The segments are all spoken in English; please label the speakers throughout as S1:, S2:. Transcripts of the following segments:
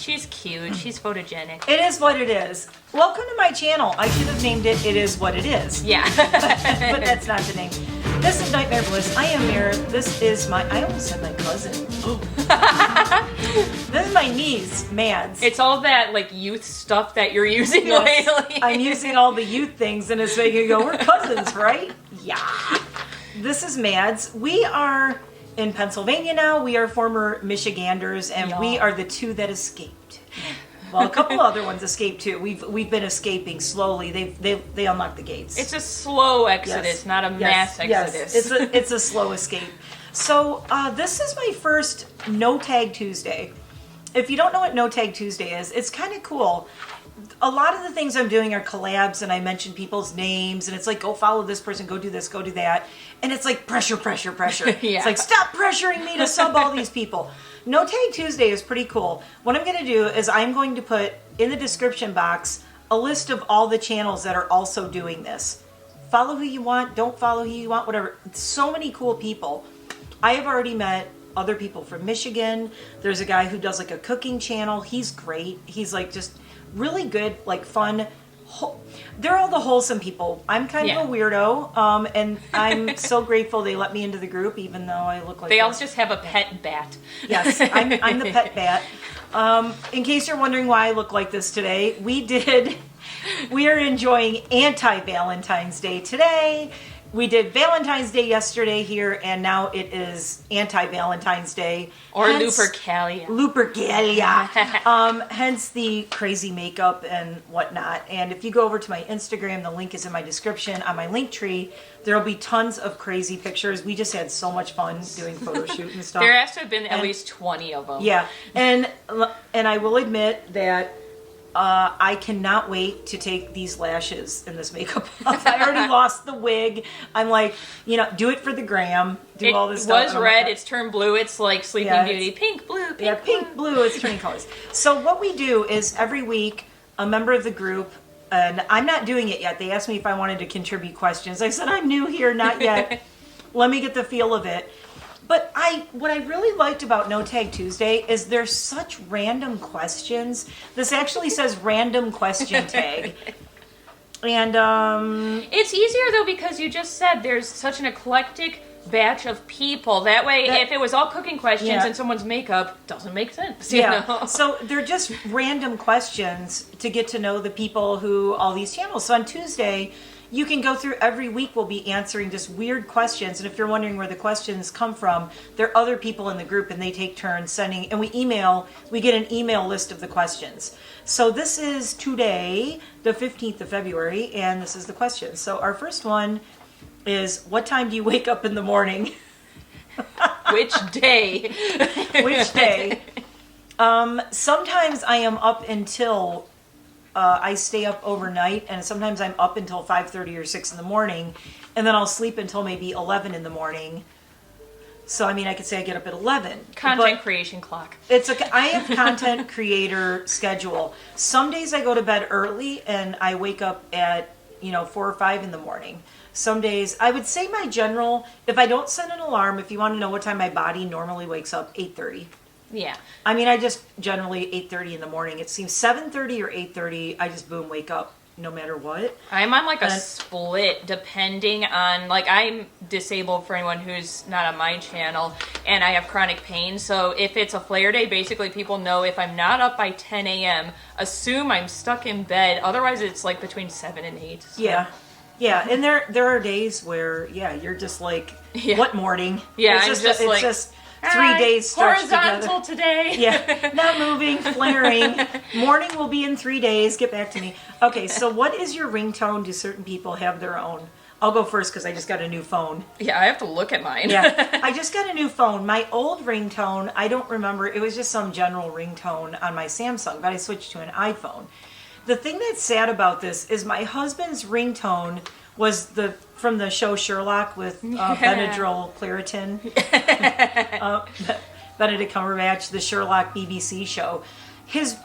S1: She's cute. She's photogenic.
S2: It is what it is. Welcome to my channel. I should have named it It Is What It Is.
S1: Yeah.
S2: But that's not the name. This is Nightmare Bliss. I am Mira. This is I almost said my cousin. This is my niece, Mads.
S1: It's all that like youth stuff that you're using lately.
S2: I'm using all the youth things and it's making you go, we're cousins, right? Yeah. This is Mads. We are in Pennsylvania now. We are former Michiganders and we are the two that escaped. Well, a couple other ones escaped too. We've been escaping slowly. They unlocked the gates.
S1: It's a slow exodus, not a mass exodus.
S2: Yes. It's a slow escape. So this is my first No Tag Tuesday. If you don't know what No Tag Tuesday is, it's kind of cool. A lot of the things I'm doing are collabs, and I mention people's names, and it's like, go follow this person, go do this, go do that, and it's like pressure.
S1: Yeah.
S2: It's like, stop pressuring me to sub all these people. No Tag Tuesday is pretty cool. What I'm going to do is I'm going to put in the description box a list of all the channels that are also doing this. Follow who you want, don't follow who you want, whatever. So many cool people. I have already met other people from Michigan. There's a guy who does like a cooking channel. He's great. He's like just really good, like fun. They're all the wholesome people. I'm kind of a weirdo, and I'm so grateful they let me into the group, even though I look like
S1: they all just have a pet bat.
S2: Yes, I'm the pet bat. In case you're wondering why I look like this today, we are enjoying anti-Valentine's Day today. We did Valentine's Day yesterday here, and now it is anti-Valentine's Day.
S1: Or Lupercalia.
S2: Hence the crazy makeup and whatnot. And if you go over to my Instagram, the link is in my description. On my link tree, there will be tons of crazy pictures. We just had so much fun doing photo shoot and stuff.
S1: There has to have been at least 20 of them.
S2: Yeah, and I will admit that I cannot wait to take these lashes and this makeup off. I already lost the wig. I'm like, do it for the gram. Do all this stuff.
S1: It was red. It's turned blue. It's like Sleeping Beauty. Pink, blue, pink,
S2: pink, blue. It's turning colors. So what we do is every week, a member of the group, and I'm not doing it yet. They asked me if I wanted to contribute questions. I said, I'm new here, not yet. Let me get the feel of it. But what I really liked about No Tag Tuesday is there's such random questions. This actually says random question tag. And
S1: it's easier though because you just said there's such an eclectic batch of people. That way, if it was all cooking questions and someone's makeup, doesn't make sense. You know?
S2: So they're just random questions to get to know the people who all these channels. So on Tuesday, you can go through every week. We'll be answering just weird questions. And if you're wondering where the questions come from, there are other people in the group and they take turns sending, and we get an email list of the questions. So this is today, the 15th of February, and this is the question. So our first one is, what time do you wake up in the morning?
S1: Which day?
S2: Which day? Sometimes I am up until I stay up overnight, and sometimes I'm up until 5:30 or 6 in the morning, and then I'll sleep until maybe 11 in the morning. So, I mean, I could say I get up at 11.
S1: Content creation clock.
S2: I have content creator schedule. Some days I go to bed early, and I wake up at, 4 or 5 in the morning. Some days, I would say my general, if I don't set an alarm, if you want to know what time my body normally wakes up, 8:30.
S1: Yeah.
S2: I mean, I just generally 8:30 in the morning. It seems 7:30 or 8:30, I just boom, wake up no matter what.
S1: I'm on like a split depending on, like, I'm disabled for anyone who's not on my channel, and I have chronic pain. So if it's a flare day, basically people know if I'm not up by 10 a.m., assume I'm stuck in bed. Otherwise, it's like between 7 and 8. So.
S2: Yeah. Yeah, and there are days where, you're just like, what morning?
S1: Yeah,
S2: it's just 3
S1: Hi,
S2: days stretched
S1: horizontal
S2: together.
S1: today.
S2: Yeah, not moving, flaring. Morning will be in 3 days. Get back to me. Okay, so what is your ringtone? Do certain people have their own? I'll go first because I just got a new phone.
S1: Yeah, I have to look at mine.
S2: Yeah, I just got a new phone. My old ringtone, I don't remember. It was just some general ringtone on my Samsung, but I switched to an iPhone. The thing that's sad about this is my husband's ringtone was from the show Sherlock with Benadryl Claritin. Benedict Cumberbatch, the Sherlock BBC show.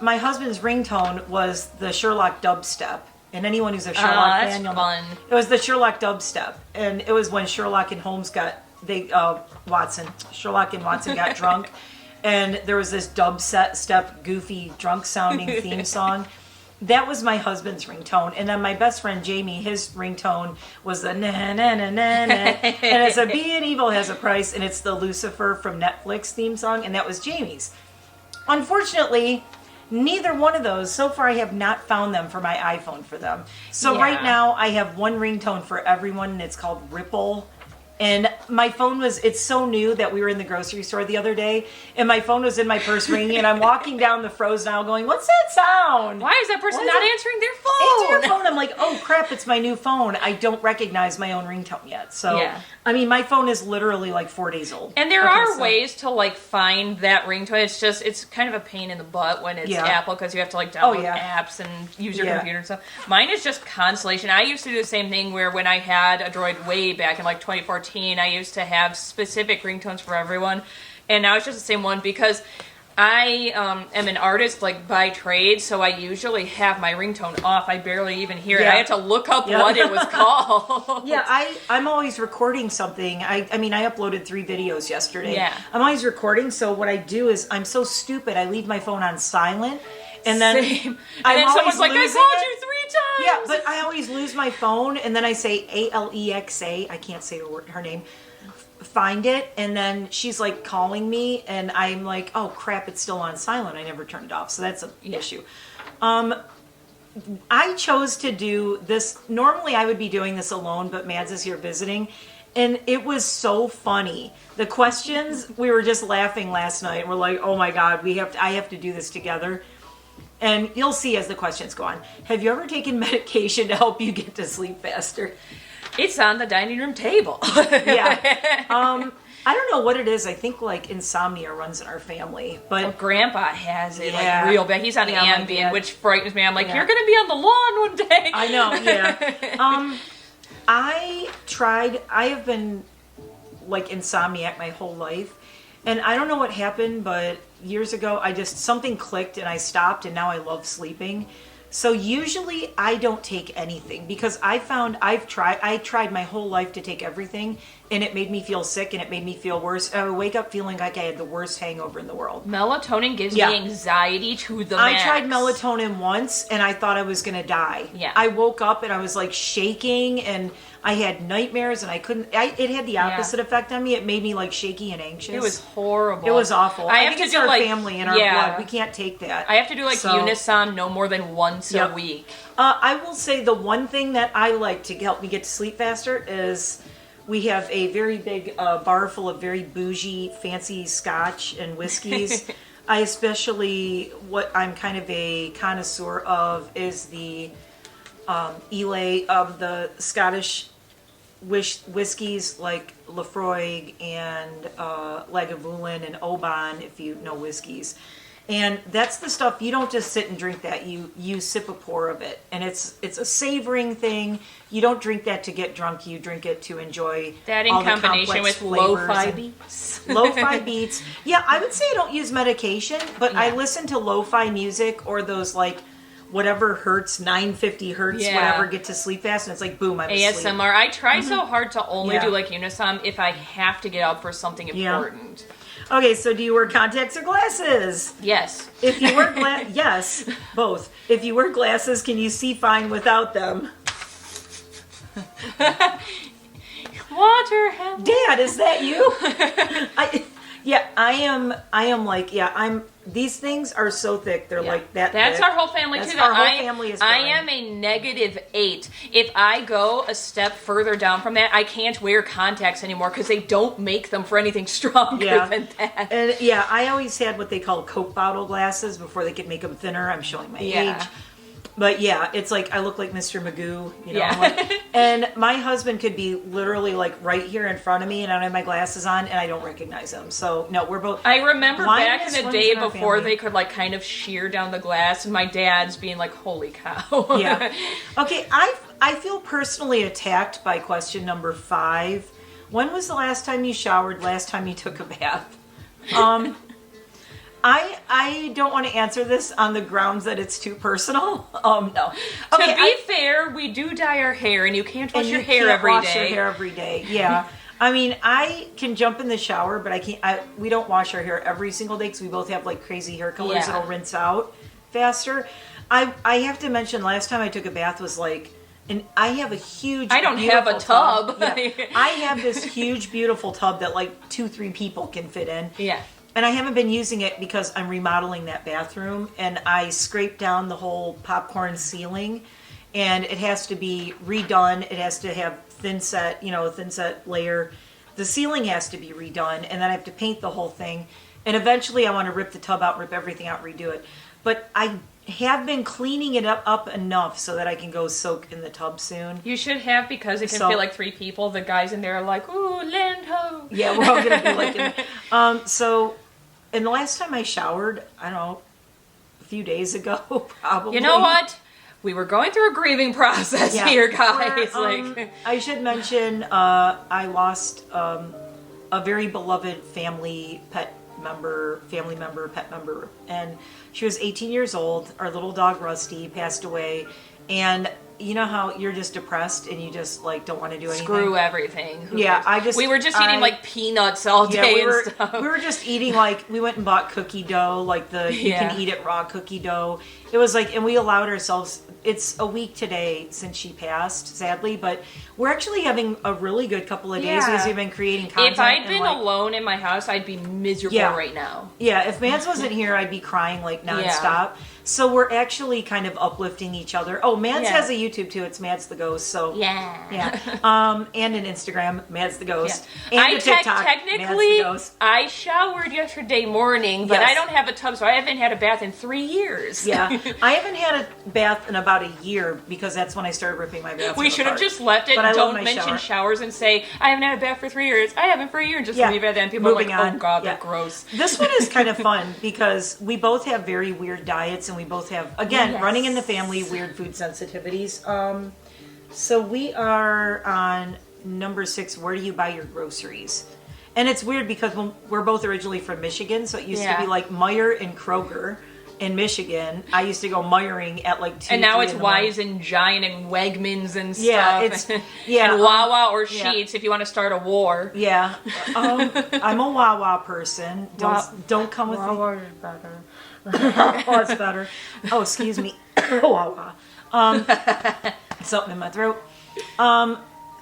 S2: My husband's ringtone was the Sherlock dubstep. And anyone who's a Sherlock fan, you'll know. It was the Sherlock dubstep. And it was when Sherlock and Holmes Sherlock and Watson got drunk. and there was this step, goofy, drunk sounding theme song. That was my husband's ringtone. And then my best friend Jamie, his ringtone was the na na na na na. And it's a Being Evil Has a Price, and it's the Lucifer from Netflix theme song, and that was Jamie's. Unfortunately, neither one of those, so far I have not found them for my iPhone for them. So right now I have one ringtone for everyone, and it's called Ripple. And my phone it's so new that we were in the grocery store the other day, and my phone was in my purse ringing, and I'm walking down the frozen aisle going, what's that sound?
S1: Why is that person not answering their phone?
S2: Answer your phone. I'm like, oh crap, it's my new phone. I don't recognize my own ringtone yet. So, I mean, my phone is literally like 4 days old.
S1: And there are ways to like find that ringtone. It's kind of a pain in the butt when it's Apple, because you have to like download apps and use your computer and stuff. Mine is just Constellation. I used to do the same thing where when I had a Droid way back in like 2014, I used to have specific ringtones for everyone, and now it's just the same one because I am an artist like by trade, so I usually have my ringtone off. I barely even hear it. I had to look up what it was called.
S2: I'm always recording something. I mean, I uploaded 3 videos yesterday.
S1: Yeah.
S2: I'm always recording, so what I do is I'm so stupid, I leave my phone on silent, and then
S1: Same. And then someone's like, I called you 3 times.
S2: Yeah, but I always lose my phone, and then I say Alexa. I can't say her name. Find it, and then she's like calling me, and I'm like, oh crap, it's still on silent. I never turned it off, so that's an issue. I chose to do this. Normally, I would be doing this alone, but Mads is here visiting, and it was so funny. The questions, we were just laughing last night. We're like, oh my god, I have to do this together. And you'll see as the questions go on. Have you ever taken medication to help you get to sleep faster?
S1: It's on the dining room table.
S2: I don't know what it is. I think like insomnia runs in our family, but
S1: well, Grandpa has it like real bad. He's on Ambien, which frightens me. I'm like, you're going to be on the lawn one day.
S2: I know. I have been like insomniac my whole life, and I don't know what happened, but years ago something clicked and I stopped, and now I love sleeping. So usually I don't take anything because I tried my whole life to take everything, and it made me feel sick, and it made me feel worse. I would wake up feeling like I had the worst hangover in the world.
S1: Melatonin gives me anxiety to the max.
S2: I tried melatonin once, and I thought I was going to die.
S1: Yeah.
S2: I woke up and I was like shaking, and I had nightmares, and it had the opposite effect on me. It made me like shaky and anxious.
S1: It was horrible.
S2: It was awful. I think it's our family and our blood. We can't take that.
S1: I have to do Unisom no more than once a week.
S2: I will say the one thing that I like to help me get to sleep faster is we have a very big bar full of very bougie, fancy scotch and whiskeys. I especially, what I'm kind of a connoisseur of is the Islay of the Scottish whiskeys like Lafroig and Lagavulin and Oban, if you know whiskeys. And that's the stuff, you don't just sit and drink that, you sip a pour of it. And it's a savoring thing. You don't drink that to get drunk, you drink it to enjoy
S1: that in
S2: all
S1: combination with lo-fi beats.
S2: Lo-fi beats. Yeah, I would say I don't use medication, but I listen to lo-fi music or those like whatever hertz, 950 hertz, whatever, get to sleep fast, and it's like, boom, I'm asleep.
S1: ASMR. I try so hard to only do like Unisom if I have to get up for something important.
S2: Okay, so do you wear contacts or glasses?
S1: Yes.
S2: If you wear yes, both. If you wear glasses, can you see fine without them?
S1: Water, help.
S2: Dad, is that you? I am like, these things are so thick. They're like that.
S1: That's
S2: thick.
S1: Our whole family
S2: That's
S1: too.
S2: Our whole family is
S1: I am a -8. If I go a step further down from that, I can't wear contacts anymore because they don't make them for anything stronger than that.
S2: And I always had what they call Coke bottle glasses before they could make them thinner. I'm showing my age. But it's like I look like Mr. Magoo, and my husband could be literally like right here in front of me, and I don't have my glasses on, and I don't recognize him. So no, we're both.
S1: I remember back in the day before they could like kind of shear down the glass, and my dad's being like, "Holy cow!"
S2: Okay, I feel personally attacked by question number 5. When was the last time you showered? Last time you took a bath? I don't want to answer this on the grounds that it's too personal. No. Okay,
S1: to be fair, we do dye our hair, and you can't wash your hair every day.
S2: Wash your hair every day. Yeah. I mean, I can jump in the shower, but I can't. We don't wash our hair every single day because we both have like crazy hair colors
S1: Yeah.
S2: that'll rinse out faster. I have to mention, last time I took a bath was like, and I have a huge.
S1: I don't have a
S2: beautiful
S1: tub.
S2: Yeah. I have this huge, beautiful tub that like 2-3 people can fit in.
S1: Yeah.
S2: And I haven't been using it because I'm remodeling that bathroom, and I scraped down the whole popcorn ceiling, and it has to be redone. It has to have thin set layer. The ceiling has to be redone, and then I have to paint the whole thing. And eventually I want to rip the tub out, rip everything out, redo it. But I have been cleaning it up enough so that I can go soak in the tub soon.
S1: You should have, because it can
S2: So-
S1: fit like 3 people. The guys in there are like, ooh, land ho.
S2: Yeah, we're all gonna be like, so. And the last time I showered, I don't know, a few days ago, probably.
S1: You know what? We were going through a grieving process
S2: Yeah.
S1: here, guys.
S2: Or, I should mention, I lost a very beloved family member, pet member, and she was 18 years old. Our little dog Rusty passed away, and you know how you're just depressed and you just like don't want to do anything.
S1: Screw everything. Who
S2: Yeah,
S1: cares? We were just eating like peanuts all day
S2: we
S1: and stuff.
S2: were just eating like we went and bought cookie dough, like you
S1: Yeah.
S2: can eat it raw cookie dough. It was like, and we allowed ourselves. It's a week today since she passed, sadly, but we're actually having a really good couple of days
S1: Yeah.
S2: because we've been creating content.
S1: If I'd
S2: and,
S1: been
S2: like,
S1: alone in my house, I'd be miserable
S2: Yeah.
S1: right now.
S2: yeah, if Mads wasn't here, I'd be crying like nonstop. So we're actually kind of uplifting each other. Oh, Mads
S1: Yeah.
S2: has a YouTube too. It's Mads the Ghost. So
S1: Yeah.
S2: and an Instagram, Mads the Ghost,
S1: Yeah.
S2: and a TikTok, Mads
S1: technically,
S2: the Ghost.
S1: I showered yesterday morning, but
S2: Yes.
S1: I don't have a tub, so I haven't had a bath in 3 years.
S2: Yeah, I haven't had a bath in about a year because that's when I started ripping my bathroom
S1: We should have
S2: apart.
S1: just left it.
S2: But I love
S1: Don't
S2: my
S1: mention
S2: shower.
S1: showers and say, I haven't had a bath for 3 years. I haven't for a year. And just
S2: Yeah.
S1: leave it there. And people
S2: Moving
S1: are like,
S2: on.
S1: oh, God,
S2: Yeah.
S1: they're gross.
S2: This one is kind of fun because we both have very weird diets and we both have, again,
S1: Yes.
S2: running in the family, weird food sensitivities. So we are on number 6, where do you buy your groceries? And it's weird because we're both originally from Michigan, so it used to
S1: Yeah.
S2: be like Meijer and Kroger in Michigan. I used to go Meiering at like 2,
S1: And now
S2: 3
S1: it's
S2: in the morning.
S1: Wise and Giant and Wegmans and stuff.
S2: Yeah, it's- yeah,
S1: and Wawa or
S2: yeah.
S1: Sheets if you want to start a war.
S2: Yeah, I'm a Wawa person. Don't come with me.
S1: is better.
S2: Oh, it's better. Oh, excuse me. Wawa. Something in my throat.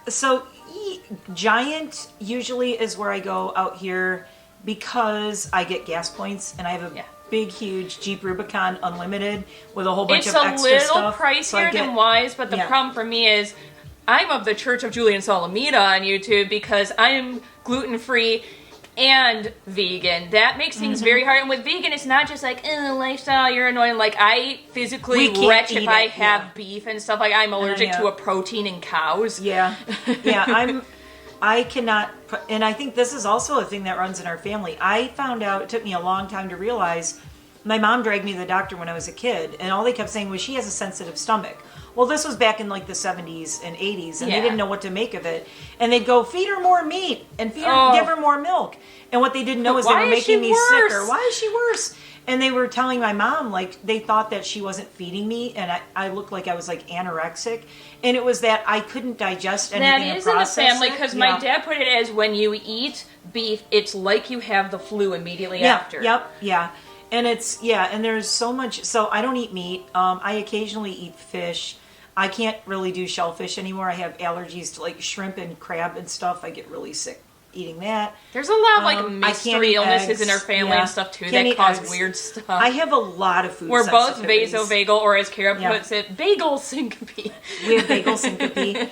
S2: So Giant usually is where I go out here because I get gas points and I have a
S1: Yeah.
S2: big, huge Jeep Rubicon Unlimited with a whole bunch
S1: It's
S2: of
S1: a
S2: extra
S1: little
S2: stuff.
S1: pricier
S2: So I get-
S1: than Wise, but the
S2: yeah.
S1: problem for me is I'm of the Church of Julian Salamita on YouTube because I'm gluten-free and vegan. That makes things
S2: Mm-hmm.
S1: very hard. And with vegan, it's not just like, lifestyle, you're annoying. Like, I physically
S2: We can't
S1: retch
S2: eat
S1: if I
S2: it,
S1: have
S2: yeah.
S1: beef and stuff. Like, I'm allergic
S2: yeah.
S1: to a protein in cows.
S2: Yeah, yeah. I cannot, and I think this is also a thing that runs in our family. I found out, it took me a long time to realize, my mom dragged me to the doctor when I was a kid, and all they kept saying was she has a sensitive stomach. Well, this was back in like the 70s and 80s, and
S1: Yeah.
S2: they didn't know what to make of it. And they'd go, feed her more meat and
S1: Oh.
S2: give her more milk. And what they didn't know is they
S1: Why
S2: were
S1: is she
S2: making me
S1: worse?
S2: sicker. Why is she worse? And they were telling my mom, like, they thought that she wasn't feeding me, and I looked like I was, like, anorexic. And it was that I couldn't digest anything
S1: That
S2: and
S1: is in the
S2: process
S1: family
S2: it.
S1: because
S2: Yeah.
S1: my dad put it as when you eat beef, it's like you have the flu immediately after.
S2: Yep, yeah. And and there's so much. So I don't eat meat. I occasionally eat fish. I can't really do shellfish anymore. I have allergies to like shrimp and crab and stuff. I get really sick eating that.
S1: There's a lot of like
S2: I can't
S1: mystery
S2: eat
S1: illnesses
S2: eggs.
S1: in our family
S2: Yeah.
S1: and stuff too
S2: Can't
S1: that
S2: eat
S1: cause
S2: eggs.
S1: weird stuff.
S2: I have a lot of food.
S1: We're both
S2: sensitivities.
S1: vasovagal, or as Kara
S2: Yeah.
S1: puts it, bagel syncope.
S2: We have bagel syncope.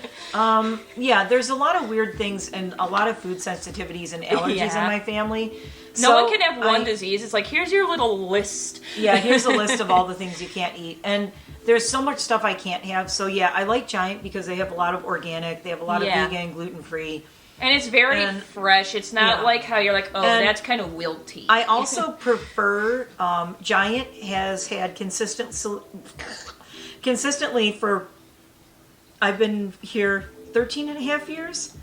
S2: Yeah, there's a lot of weird things and a lot of food sensitivities and allergies
S1: Yeah.
S2: in my family.
S1: No
S2: So
S1: one can have one
S2: I-
S1: disease. It's like, here's your little list.
S2: Yeah, here's a list of all the things you can't eat. And there's so much stuff I can't have. So yeah, I like Giant because they have a lot of organic, they have a lot of
S1: Yeah.
S2: vegan, gluten-free.
S1: And it's very
S2: And-
S1: fresh. It's not
S2: yeah.
S1: like how you're like, oh,
S2: And
S1: that's kind of wilty.
S2: I also prefer, Giant has had consistently for, I've been here 13 and a half years,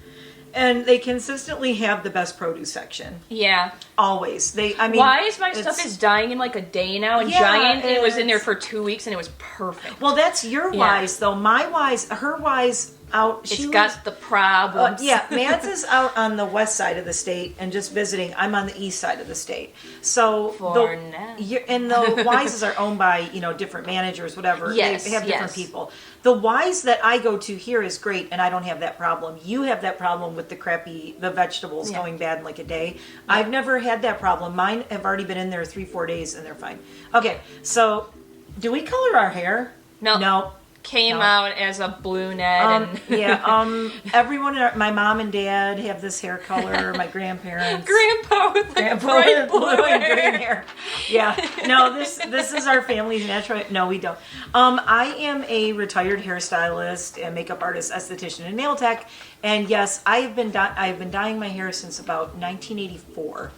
S2: and they consistently have the best produce section.
S1: yeah.
S2: Always. I mean,
S1: Why is my
S2: it's-
S1: stuff is dying in like a day now? And
S2: Yeah,
S1: Giant, it was in there
S2: it's-
S1: for 2 weeks and it was perfect.
S2: Well, that's your
S1: Yeah.
S2: wise, though. My wise, her wise, out.
S1: It's got the problems.
S2: Yeah, Mads is out on the west side of the state and just visiting. I'm on the east side of the state. So
S1: For now.
S2: and the Wises are owned by different managers, whatever.
S1: Yes,
S2: they have different
S1: yes.
S2: people. The Wise that I go to here is great, and I don't have that problem. You have that problem with the vegetables going bad in like a day. I've never had that problem. Mine have already been in there 3-4 days, and they're fine. Okay, so do we color our hair? No.
S1: Came out as a brunette. And
S2: everyone, my mom and dad have this hair color. My grandparents,
S1: Grandpa with bright blue
S2: and green hair. Yeah, no, this is our family's natural. No, we don't. I am a retired hairstylist and makeup artist, esthetician, and nail tech. And yes, I've been dyeing my hair since about 1984.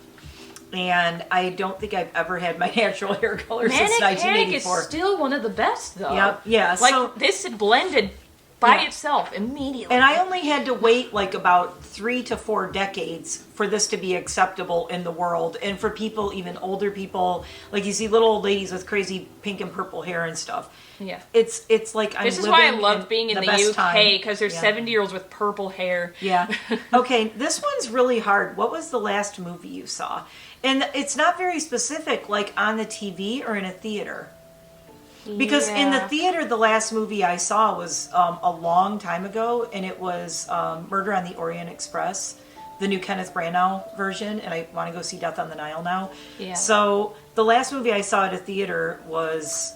S2: And I don't think I've ever had my natural hair color since 1984.
S1: Is still one of the best, though.
S2: Yep, yeah.
S1: Like,
S2: so,
S1: this blended by itself immediately.
S2: And I only had to wait like about 3 to 4 decades for this to be acceptable in the world. And for people, even older people, like you see little old ladies with crazy pink and purple hair and stuff.
S1: Yeah.
S2: It's like I'm
S1: This is why I love
S2: in
S1: being in the
S2: best
S1: UK, because there's 70-year-olds with purple hair.
S2: Yeah. Okay, this one's really hard. What was the last movie you saw? And it's not very specific, like on the TV or in a theater. Because in the theater, the last movie I saw was a long time ago, and it was Murder on the Orient Express, the new Kenneth Branagh version, and I want to go see Death on the Nile now.
S1: Yeah.
S2: So the last movie I saw at a theater was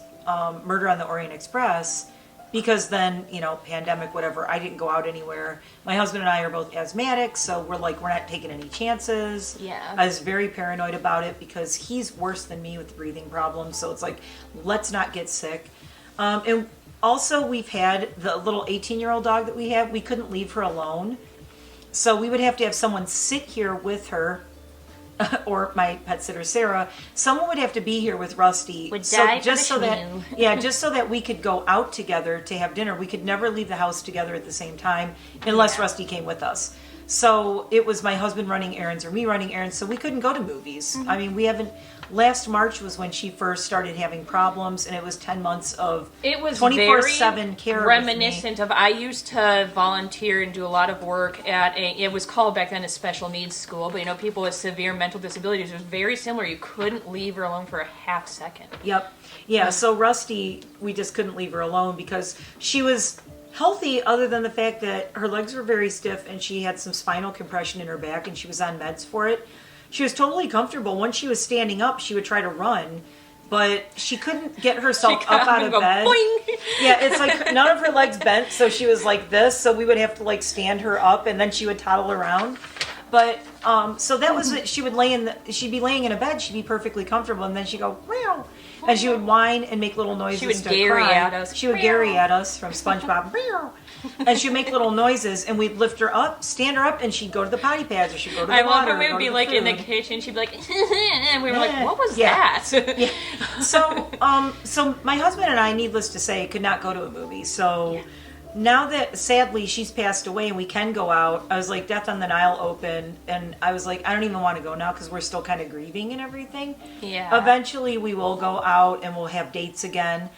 S2: Murder on the Orient Express, because then, pandemic, whatever, I didn't go out anywhere. My husband and I are both asthmatics, so we're not taking any chances.
S1: Yeah.
S2: I was very paranoid about it because he's worse than me with breathing problems, so it's like, let's not get sick. And also, we've had the little 18-year-old dog that we have. We couldn't leave her alone, so we would have to have someone sit here with her, or my pet sitter Sarah. Someone would have to be here with Rusty, just so that we could go out together to have dinner. We could never leave the house together at the same time unless Rusty came with us. So it was my husband running errands or me running errands, so we couldn't go to movies. I mean, we haven't. Last March was when she first started having problems, and it was 10 months of 24/7 care.
S1: Reminiscent of, I used to volunteer and do a lot of work at it was called back then a special needs school, but people with severe mental disabilities, it was very similar. You couldn't leave her alone for a half second.
S2: Yep. Yeah, so Rusty, we just couldn't leave her alone because she was healthy, other than the fact that her legs were very stiff and she had some spinal compression in her back and she was on meds for it. She was totally comfortable. Once she was standing up, she would try to run, but she couldn't get herself up out of bed.
S1: Boing.
S2: Yeah, it's like none of her legs bent, so she was like this, so we would have to stand her up and then she would toddle around. But so that was it. She'd be laying in a bed, she'd be perfectly comfortable, and then she'd go meow, and she would whine and make little noises.
S1: She would
S2: to
S1: Gary
S2: cry.
S1: at us.
S2: She would Gary at us from SpongeBob. Meow. And she'd make little noises, and we'd lift her up, stand her up, and she'd go to the potty pads, or she'd go to the water.
S1: I love when we would be in the kitchen. She'd be like, and we were like, "What was that?"
S2: Yeah. So my husband and I, needless to say, could not go to a movie. So now that sadly she's passed away and we can go out, I was like, Death on the Nile opened, and I was like, I don't even want to go now because we're still kind of grieving and everything.
S1: Yeah.
S2: Eventually we will go out and we'll have dates again.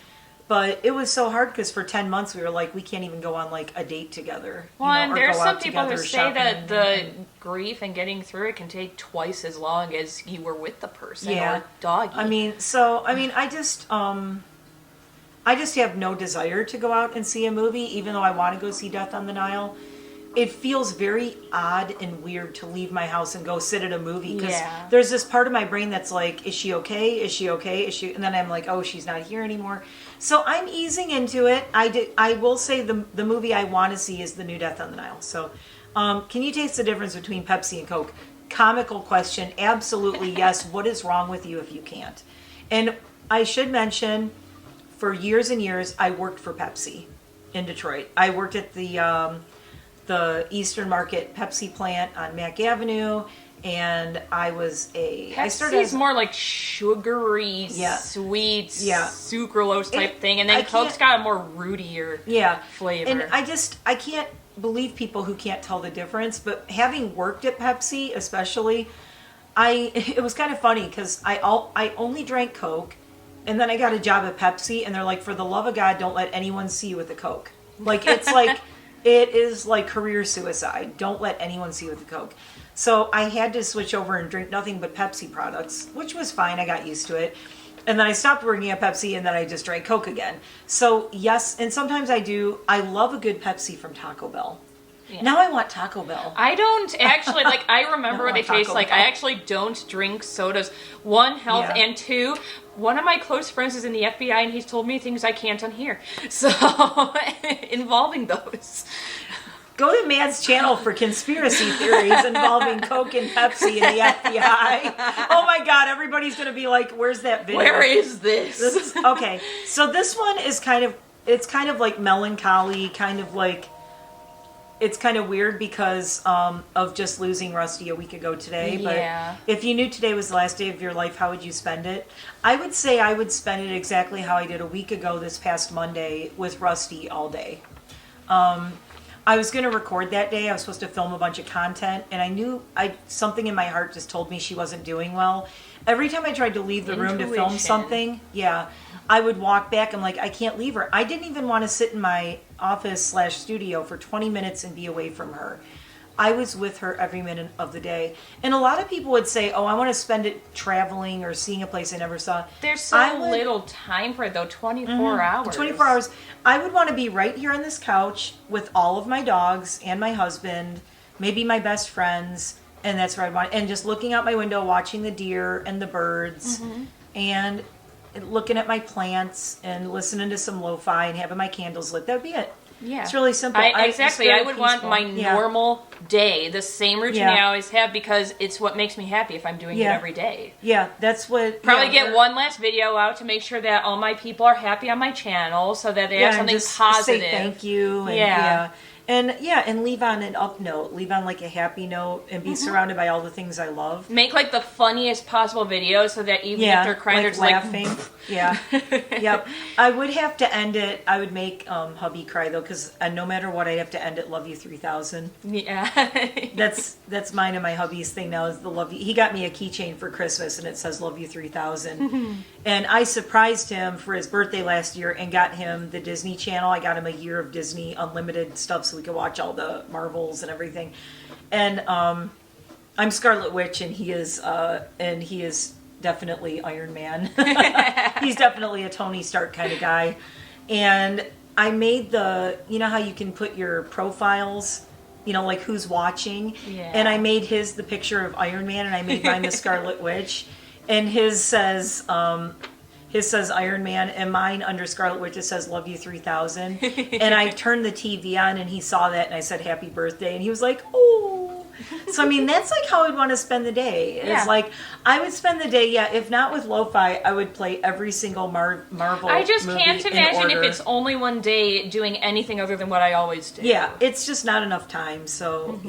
S2: But it was so hard because for 10 months we were like, we can't even go on a date together.
S1: Well, and there's some people who say that the grief and getting through it can take twice as long as you were with the person or doggy.
S2: I just have no desire to go out and see a movie, even though I want to go see Death on the Nile. It feels very odd and weird to leave my house and go sit at a movie because there's this part of my brain that's like, is she okay? Is she okay? And then I'm like, oh, she's not here anymore. So I'm easing into it. I will say the movie I want to see is the new Death on the Nile. So can you taste the difference between Pepsi and Coke? Comical question. Absolutely yes. What is wrong with you if you can't? And I should mention, for years and years, I worked for Pepsi in Detroit. I worked at the Eastern Market Pepsi plant on Mack Avenue, and I was I started as
S1: more like sugary, sweet, sucralose type thing, and then Coke's got a more rootier flavor.
S2: And I can't believe people who can't tell the difference, but having worked at Pepsi especially, it was kind of funny because I only drank Coke, and then I got a job at Pepsi, and they're like, for the love of God, don't let anyone see you with a Coke. Like, it's like It is like career suicide. Don't let anyone see you with a Coke. So I had to switch over and drink nothing but Pepsi products, which was fine. I got used to it. And then I stopped working at Pepsi, and then I just drank Coke again. So yes, and sometimes I do. I love a good Pepsi from Taco Bell. Yeah. Now I want Taco Bell.
S1: I don't actually, like, I remember what they taste like. I actually don't drink sodas. One, health, and two, one of my close friends is in the FBI, and he's told me things I can't unhear. So, involving those.
S2: Go to Matt's channel for conspiracy theories involving Coke and Pepsi and the FBI. Oh my God, everybody's going to be like, where's that video?
S1: Where is this?
S2: Okay, so this one is it's kind of like melancholy, kind of like, it's kind of weird because of just losing Rusty a week ago today. But if you knew today was the last day of your life, how would you spend it? I would say I would spend it exactly how I did a week ago this past Monday with Rusty all day. I was going to record that day. I was supposed to film a bunch of content, and I knew something in my heart just told me she wasn't doing well. Every time I tried to leave the room to film something, I would walk back. I'm like, I can't leave her. I didn't even want to sit in my office/studio for 20 minutes and be away from her. I was with her every minute of the day. And a lot of people would say, oh, I want to spend it traveling or seeing a place I never saw.
S1: There's little time for it, though, 24 hours.
S2: 24 hours. I would want to be right here on this couch with all of my dogs and my husband, maybe my best friends, and that's where I'd want. And just looking out my window, watching the deer and the birds, and looking at my plants and listening to some lo-fi and having my candles lit. That would be it. Yeah. It's really simple.
S1: Exactly. I would want my normal day, the same routine I always have, because it's what makes me happy if I'm doing it every day.
S2: Yeah, that's what...
S1: Probably get one last video out to make sure that all my people are happy on my channel so that they have something positive.
S2: Say thank you. And, and leave on an up note. Leave on like a happy note and be surrounded by all the things I love.
S1: Make like the funniest possible video so that even if they're crying, they're just
S2: laughing. Yep. I would have to end it. I would make hubby cry though, because no matter what, I'd have to end it. Love you 3000.
S1: Yeah.
S2: That's mine and my hubby's thing now is the love you. He got me a keychain for Christmas and it says love you 3000. And I surprised him for his birthday last year and got him the Disney Channel. I got him a year of Disney unlimited stuff so we could watch all the Marvels and everything. And I'm Scarlet Witch, and he is definitely Iron Man. He's definitely a Tony Stark kind of guy. And I made you know how you can put your profiles, you know, like who's watching. Yeah. And I made the picture of Iron Man, and I made mine the Scarlet Witch. And his says Iron Man, and mine under Scarlet Witch it says love you 3000. And I turned the TV on and he saw that and I said happy birthday and he was like, oh. So I mean that's like how I'd want to spend the day. It's like I would spend the day, if not with lo-fi, I would play every single Marvel
S1: I just
S2: movie
S1: can't imagine if it's only one day doing anything other than what I always do.
S2: Yeah, it's just not enough time. So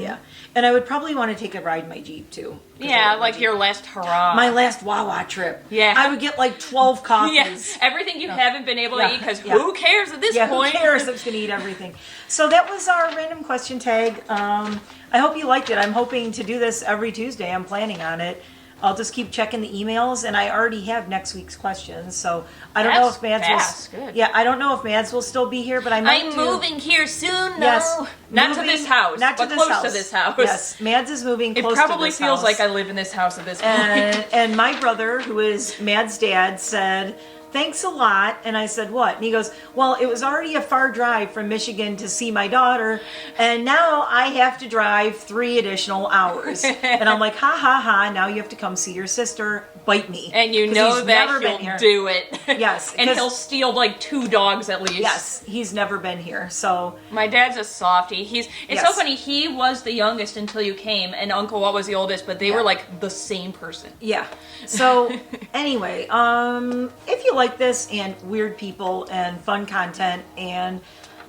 S2: and I would probably want to take a ride in my Jeep too.
S1: Yeah, like your last hurrah.
S2: My last Wawa trip.
S1: Yeah.
S2: I would get like 12 coffees.
S1: Yeah. Everything you haven't been able to eat, because who cares at this point?
S2: Who cares? I'm just going to eat everything. So that was our random question tag. I hope you liked it. I'm hoping to do this every Tuesday. I'm planning on it. I'll just keep checking the emails, and I already have next week's questions. So I don't know if Mads will.
S1: Good.
S2: Yeah, I don't know if Mads will still be here, but I'm
S1: moving here soon. No,
S2: yes,
S1: not to this house, but close to this house.
S2: Yes, Mads is moving close to this house.
S1: It probably feels like I live in this house at this point.
S2: And my brother, who is Mads' dad, said, thanks a lot. And I said, what? And he goes, well, it was already a far drive from Michigan to see my daughter, and now I have to drive 3 additional hours. And I'm like, ha ha ha, now you have to come see your sister. Bite me.
S1: And you know that he'll do it.
S2: Yes.
S1: And he'll steal like 2 dogs at least.
S2: Yes, he's never been here. So
S1: my dad's a softie. It's so funny, he was the youngest until you came, and Uncle Walt was the oldest, but they were like the same person.
S2: Yeah. So anyway, if you like this and weird people and fun content and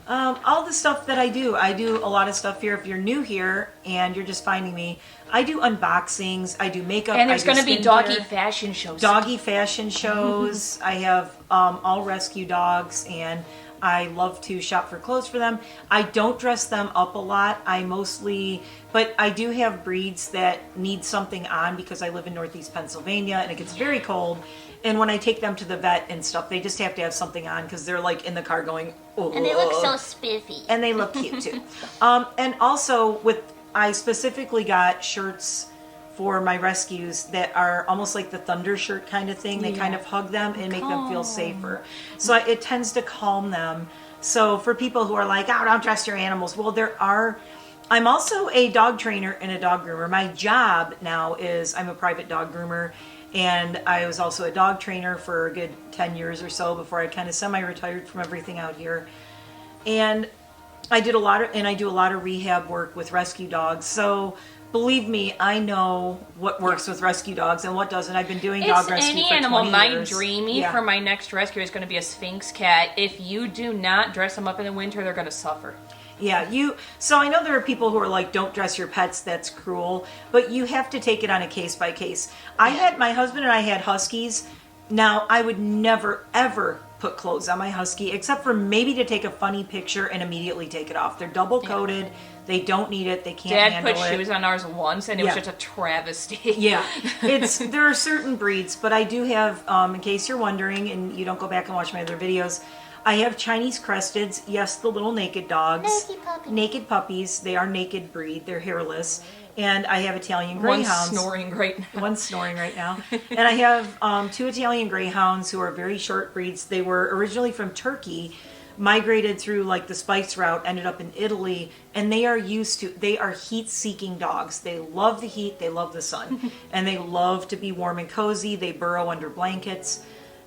S2: all the stuff that I do a lot of stuff here. If you're new here and you're just finding me, I do unboxings, I do makeup,
S1: and there's going to be doggy fashion shows.
S2: Doggy fashion shows. I have all rescue dogs, and I love to shop for clothes for them. I don't dress them up a lot. But I do have breeds that need something on because I live in Northeast Pennsylvania and it gets very cold. And when I take them to the vet and stuff, they just have to have something on because they're like in the car going, oh.
S3: And they look so spiffy.
S2: And they look cute too. And also I specifically got shirts for my rescues that are almost like the thunder shirt kind of thing. They kind of hug them and make them feel safer. So it tends to calm them. So for people who are like, oh, don't dress your animals. Well, I'm also a dog trainer and a dog groomer. My job now is I'm a private dog groomer. And I was also a dog trainer for a good 10 years or so before I kind of semi-retired from everything out here. And I do a lot of rehab work with rescue dogs. So believe me, I know what works with rescue dogs and what doesn't. I've been doing dog rescue
S1: any
S2: for
S1: animal.
S2: 20
S1: My
S2: years.
S1: dreamy for my next rescue is going to be a Sphinx cat. If you do not dress them up in the winter, they're going to suffer.
S2: Yeah, so I know there are people who are like, don't dress your pets, that's cruel, but you have to take it on a case by case. My husband and I had huskies. Now, I would never, ever put clothes on my husky, except for maybe to take a funny picture and immediately take it off. They're double coated. They don't need it. They can't handle it.
S1: Dad put shoes on ours once, and it was just a travesty.
S2: Yeah, there are certain breeds, but I do have, in case you're wondering, and you don't go back and watch my other videos, I have Chinese Cresteds, yes, the little naked dogs. Naked puppies. They are naked breed. They're hairless. And I have Italian Greyhounds.
S1: One's snoring right now.
S2: And I have 2 Italian Greyhounds who are very short breeds. They were originally from Turkey, migrated through like the Spice route, ended up in Italy, and they are heat-seeking dogs. They love the heat, they love the sun, and they love to be warm and cozy. They burrow under blankets.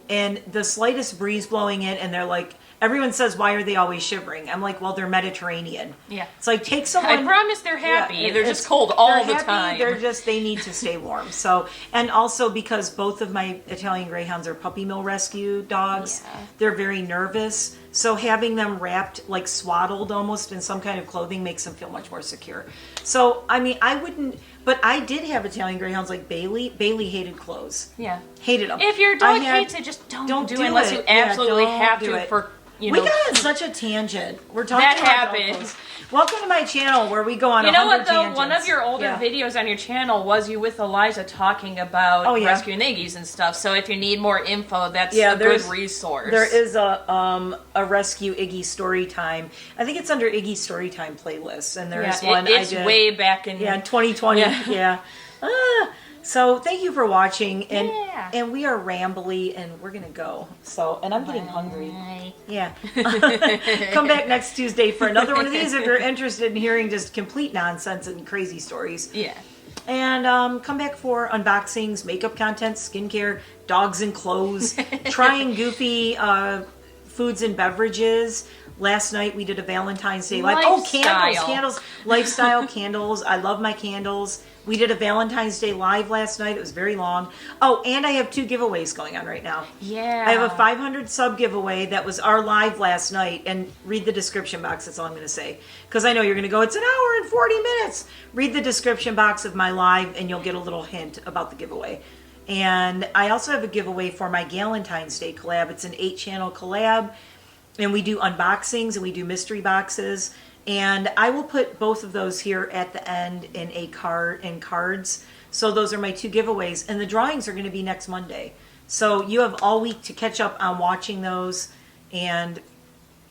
S2: And the slightest breeze blowing in, and they're like, everyone says, why are they always shivering? I'm like, well, they're Mediterranean.
S1: Yeah.
S2: It's like, take someone.
S1: I promise they're happy.
S2: Yeah,
S1: they're just cold all the time.
S2: They need to stay warm. So, and also because both of my Italian Greyhounds are puppy mill rescue dogs, they're very nervous. So having them wrapped, like swaddled almost in some kind of clothing makes them feel much more secure. So, I mean, I wouldn't, but I did have Italian Greyhounds like Bailey. Bailey hated clothes.
S1: Yeah.
S2: Hated them.
S1: If your dog hates it, just don't do it unless you absolutely have to for,
S2: we got on such a tangent. We're talking about
S1: happens.
S2: Welcome to my channel where we go on 100
S1: what though?
S2: tangents.
S1: One of your older videos on your channel was you with Eliza talking about rescuing Iggies and stuff. So if you need more info, that's a good resource.
S2: There is a rescue Iggy story time. I think it's under Iggy story time playlist, and there's one
S1: it's
S2: I did
S1: way back in
S2: 2020. So thank you for watching, and we are rambly, and we're gonna go. So, and I'm getting hungry. Yeah. Come back next Tuesday for another one of these if you're interested in hearing just complete nonsense and crazy stories.
S1: Yeah.
S2: And come back for unboxings, makeup content, skincare, dogs and clothes, trying goofy foods and beverages. Last night we did a Valentine's Day live. Oh, candles, lifestyle candles. I love my candles. We did a Valentine's Day live last night. It was very long. Oh, and I have 2 giveaways going on right now.
S1: Yeah.
S2: I have a 500 sub giveaway that was our live last night. And read the description box. That's all I'm going to say. Because I know you're going to go, it's an hour and 40 minutes. Read the description box of my live and you'll get a little hint about the giveaway. And I also have a giveaway for my Galentine's Day collab. It's an 8-channel collab. And we do unboxings and we do mystery boxes. And I will put both of those here at the end in cards. So those are my 2 giveaways. And the drawings are going to be next Monday. So you have all week to catch up on watching those and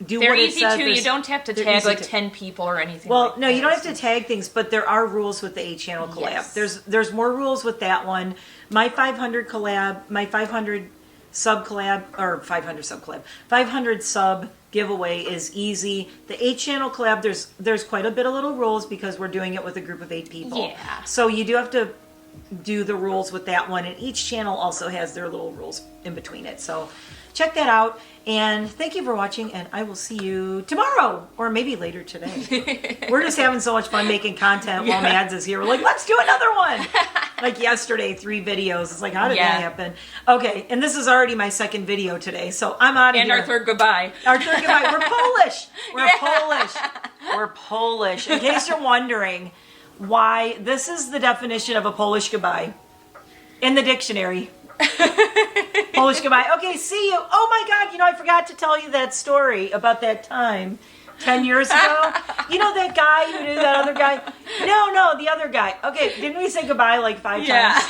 S2: do what it says.
S1: They're easy too. You don't have to tag like 10 people or anything.
S2: Well, no, you don't have to tag things, but there are rules with the 8-channel collab.
S1: Yes.
S2: There's more rules with that one. My 500 collab, my 500 sub collab, or 500 sub collab, 500 sub giveaway is easy. The 8-channel collab, there's quite a bit of little rules because we're doing it with a group of 8 people.
S1: Yeah.
S2: So you do have to do the rules with that one, and each channel also has their little rules in between it. So check that out, and thank you for watching, and I will see you tomorrow, or maybe later today. We're just having so much fun making content while Mads is here. We're like, let's do another one! Like yesterday, 3 videos. It's like, how did that happen? Okay, and this is already my 2nd video today, so I'm out of here.
S1: And our 3rd goodbye.
S2: Our 3rd goodbye. We're Polish! Polish. We're Polish. In case you're wondering why, this is the definition of a Polish goodbye in the dictionary. Polish goodbye. Okay, see you. Oh my God, I forgot to tell you that story about that time 10 years ago. You know that guy who knew that other guy? No, the other guy. Okay, didn't we say goodbye like 5 times?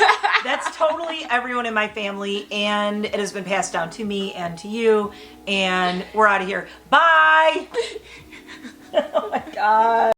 S2: That's totally everyone in my family, and it has been passed down to me and to you, and we're out of here. Bye! Oh my God.